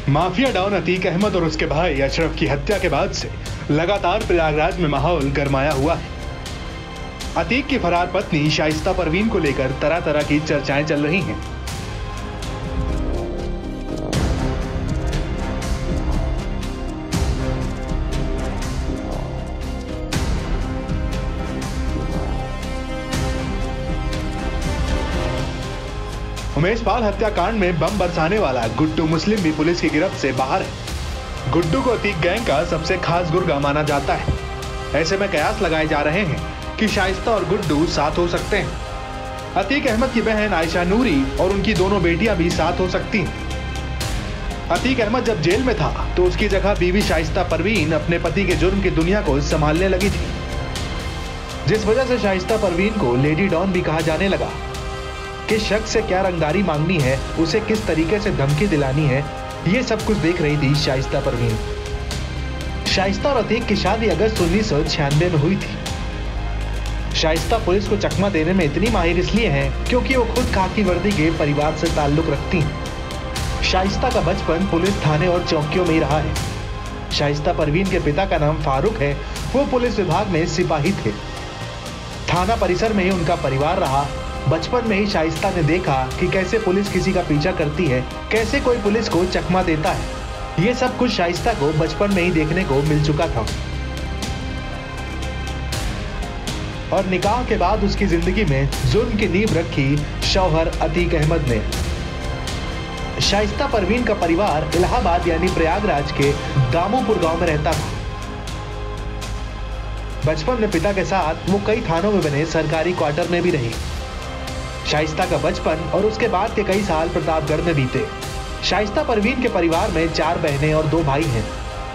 Mafia don Atiq Ahmad और उसके भाई अशरफ की हत्या के बाद से लगातार प्रयागराज में माहौल गरमाया हुआ है। अतीक की फरार पत्नी शाइस्ता परवीन को लेकर तरह तरह की चर्चाएं चल रही हैं। उमेश पाल हत्याकांड में बम बरसाने वाला गुड्डू मुस्लिम भी पुलिस की गिरफ्त से बाहर है। गुड्डू को अतीक गैंग का सबसे खास गुर्गा माना जाता है। ऐसे में कयास लगाए जा रहे हैं कि शाइस्ता और गुड्डू साथ हो सकते हैं। अतीक अहमद की बहन आयशा नूरी और उनकी दोनों बेटियां भी साथ हो सकती हैं। अतीक अहमद जब जेल में था तो उसकी जगह बीवी शाइस्ता परवीन अपने पति के जुर्म की दुनिया को संभालने लगी थी, जिस वजह से शाइस्ता परवीन को लेडी डॉन भी कहा जाने लगा। किस शख्स से क्या रंगदारी मांगनी है, उसे किस तरीके से धमकी दिलानी है, ये सब कुछ देख रही थी शाइस्ता परवीन। शाइस्ता और अतीक की शादी अगस्त 1996 में हुई थी। शाइस्ता पुलिस को चकमा देने में इतनी माहिर इसलिए है क्योंकि वो खुद खाकी वर्दी के परिवार से ताल्लुक रखती हैं। शाइस्ता का बचपन पुलिस थाने और चौकियों में ही रहा है। शाइस्ता परवीन के पिता का नाम फारूक है। वो पुलिस विभाग में सिपाही थे। थाना परिसर में ही उनका परिवार रहा। बचपन में ही शाइस्ता ने देखा कि कैसे पुलिस किसी का पीछा करती है, कैसे कोई पुलिस को चकमा देता है। ये सब कुछ शाइस्ता को बचपन में ही देखने को मिल चुका था। और निकाह के बाद उसकी जिंदगी में जुर्म की नींव रखी शौहर अतीक अहमद ने। शाइस्ता परवीन का परिवार इलाहाबाद यानी प्रयागराज के दामोपुर गांव में रहता था। बचपन में पिता के साथ वो कई थानों में बने सरकारी क्वार्टर में भी रही। शाइस्ता का बचपन और उसके बाद के कई साल प्रतापगढ़ में बीते। शाइस्ता परवीन के परिवार में 4 बहनें और 2 भाई हैं।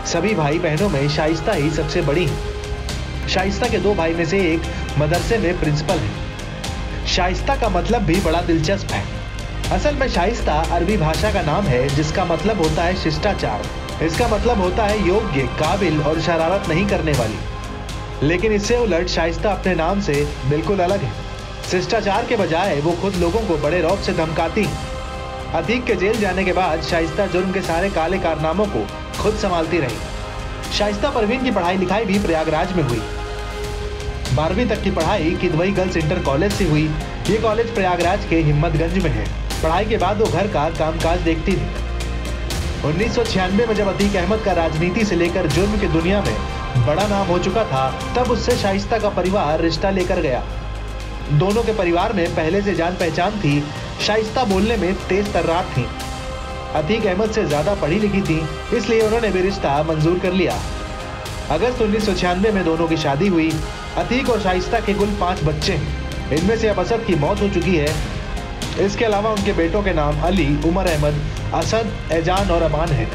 सभी भाई बहनों में शाइस्ता ही सबसे बड़ी है। शाइस्ता के 2 भाई में से एक मदरसे में प्रिंसिपल है। शाइस्ता का मतलब भी बड़ा दिलचस्प है। असल में शाइस्ता अरबी भाषा का नाम है जिसका मतलब होता है शिष्टाचार। इसका मतलब होता है योग्य, काबिल और शरारत नहीं करने वाली। लेकिन इससे उलट शाइस्ता अपने नाम से बिल्कुल अलग है। शिष्टाचार के बजाय वो खुद लोगों को बड़े रौब से धमकाती है। अतीक के जेल जाने के बाद शाइस्ता जुर्म के सारे काले कारनामों को खुद संभालती रही। शाइस्ता परवीन की पढ़ाई लिखाई भी प्रयागराज में हुई। 12वीं तक की पढ़ाई किदवई गर्ल्स इंटर कॉलेज से हुई। ये कॉलेज प्रयागराज के हिम्मतगंज में है। पढ़ाई के बाद वो घर का कामकाज देखती थी। 1996 में जब अतीक अहमद का राजनीति से लेकर जुर्म की दुनिया में बड़ा नाम हो चुका था, तब उससे शाइस्ता का परिवार रिश्ता लेकर गया। दोनों के परिवार में पहले से जान पहचान थी। शाइस्ता बोलने में तेज तर्रार थी। अतीक अहमद से ज्यादा पढ़ी लिखी थी, इसलिए उन्होंने भी रिश्ता मंजूर कर लिया। अगस्त 1996 में दोनों की शादी हुई। अतीक और शाइस्ता के कुल 5 बच्चे हैं। इनमें से अब असद की मौत हो चुकी है। इसके अलावा उनके बेटों के नाम अली, उमर अहमद, असद, एजान और अमान है।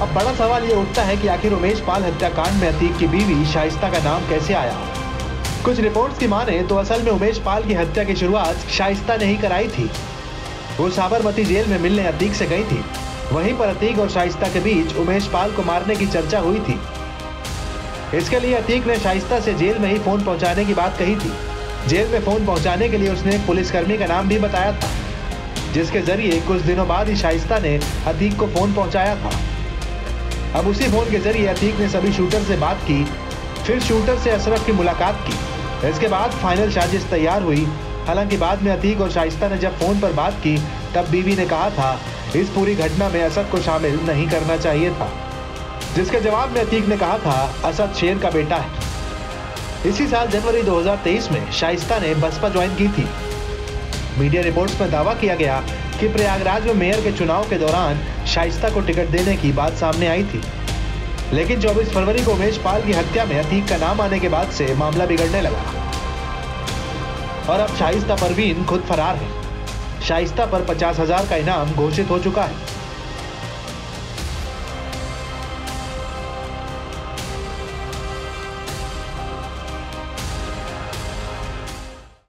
अब बड़ा सवाल ये उठता है कि आखिर उमेश पाल हत्याकांड में अतीक की बीवी शाइस्ता का नाम कैसे आया। कुछ रिपोर्ट्स की माने तो असल में उमेश पाल की हत्या की शुरुआत शाइस्ता ने ही कराई थी। वो साबरमती जेल में मिलने अतीक से गई थी। वहीं पर अतीक और शाइस्ता के बीच उमेश पाल को मारने की चर्चा हुई थी। इसके लिए अतीक ने शाइस्ता से जेल में ही फोन पहुंचाने की बात कही थी। जेल में फोन पहुंचाने के लिए उसने एक पुलिसकर्मी का नाम भी बताया था, जिसके जरिए कुछ दिनों बाद ही शाइस्ता ने अतीक को फोन पहुंचाया था। अब उसी फोन के जरिए अतीक ने सभी शूटर से बात की, फिर शूटर से अशरफ की मुलाकात की। इसके बाद फाइनल साजिश तैयार हुई। हालांकि बाद में अतीक और शाइस्ता ने जब फोन पर बात की, तब बीवी ने कहा था इस पूरी घटना में असद को शामिल नहीं करना चाहिए था, जिसके जवाब में अतीक ने कहा था असद शेर का बेटा है। इसी साल जनवरी 2023 में शाइस्ता ने बसपा ज्वाइन की थी। मीडिया रिपोर्ट्स में दावा किया गया कि प्रयागराज में मेयर के चुनाव के दौरान शाइस्ता को टिकट देने की बात सामने आई थी। लेकिन 24 फरवरी को उमेश पाल की हत्या में अतीक का नाम आने के बाद से मामला बिगड़ने लगा और अब शाइस्ता परवीन खुद फरार है। शाइस्ता पर 50,000 का इनाम घोषित हो चुका है।